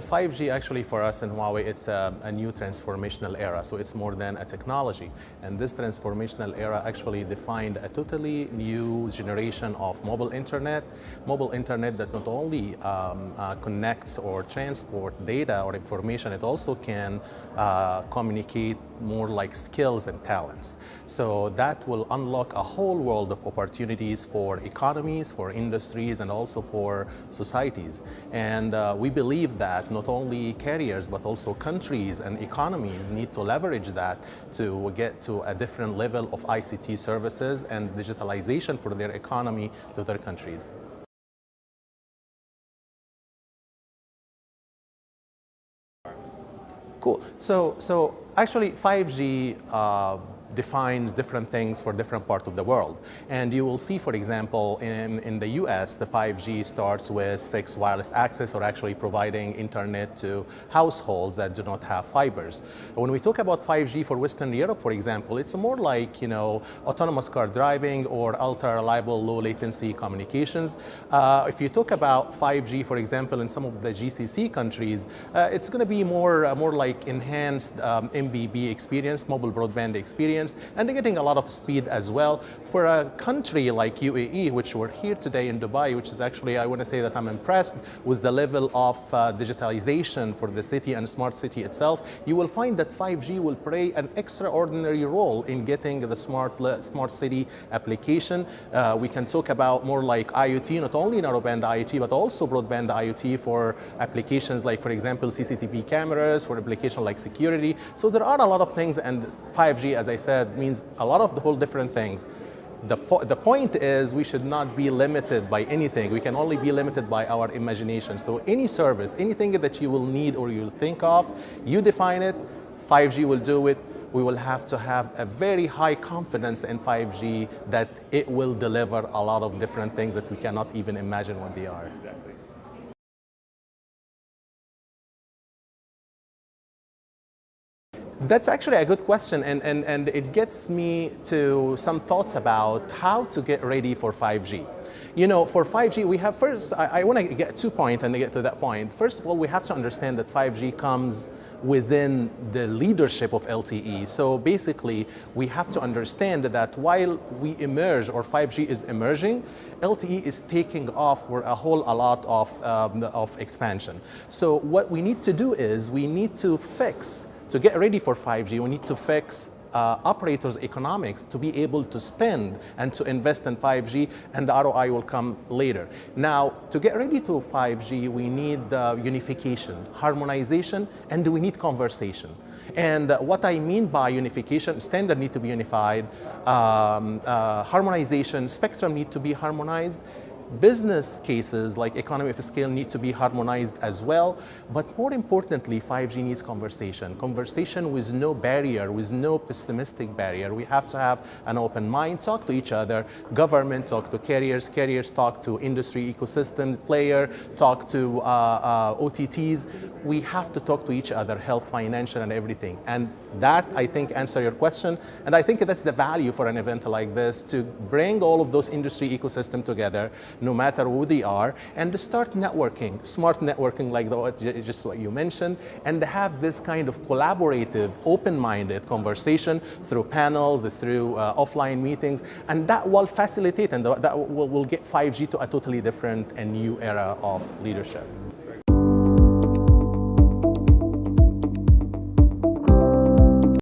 Well, 5G actually for us in Huawei, it's a new transformational era. So it's more than a technology. And this transformational era actually defined a totally new generation of mobile internet that not only connects or transport data or information, it also can communicate more like skills and talents. So that will unlock a whole world of opportunities for economies, for industries, and also for societies. And we believe that not only carriers, but also countries and economies need to leverage that to get to a different level of ICT services and digitalization for their economy to their countries. Cool. So actually 5G defines different things for different parts of the world. And you will see, for example, in the US, the 5G starts with fixed wireless access or actually providing internet to households that do not have fibers. When we talk about 5G for Western Europe, for example, it's more like, autonomous car driving or ultra reliable low latency communications. If you talk about 5G, for example, in some of the GCC countries, it's going to be more like enhanced MBB experience, mobile broadband experience, and they're getting a lot of speed as well. For a country like UAE, which we're here today in Dubai, which is actually, I want to say that I'm impressed with the level of digitalization for the city and smart city itself, you will find that 5G will play an extraordinary role in getting the smart city application. We can talk about more like IoT, not only narrowband IoT, but also broadband IoT for applications like, for example, CCTV cameras, for applications like security. So there are a lot of things, and 5G, as I said, means a lot of the whole different things. The point is we should not be limited by anything. We can only be limited by our imagination. So any service, anything that you will need or you'll think of, you define it, 5G will do it. We will have to have a very high confidence in 5G that it will deliver a lot of different things that we cannot even imagine what they are. Exactly. That's actually a good question, and it gets me to some thoughts about how to get ready for 5G. For 5G, we have first, I want to get 2 points and get to that point. First of all, we have to understand that 5G comes within the leadership of LTE. So basically, we have to understand that while we emerge, or 5G is emerging, LTE is taking off for a lot of expansion. So what we need to do is we need to get ready for 5G, we need to fix operators' economics to be able to spend and to invest in 5G, and the ROI will come later. Now, to get ready to 5G, we need unification, harmonization, and we need conversation. And what I mean by unification, standard need to be unified, harmonization, spectrum need to be harmonized, business cases like economy of scale need to be harmonized as well, but more importantly, 5G needs conversation with no barrier, with no pessimistic barrier. We have to have an open mind, talk to each other, government talk to carriers, carriers talk to industry ecosystem player, talk to OTTs. We have to talk to each other, health, financial, and everything. And that, I think, answer your question. And I think that's the value for an event like this, to bring all of those industry ecosystem together, no matter who they are, and to start networking, smart networking like just what you mentioned, and have this kind of collaborative, open-minded conversation through panels, through offline meetings, and that will facilitate and that will get 5G to a totally different and new era of leadership.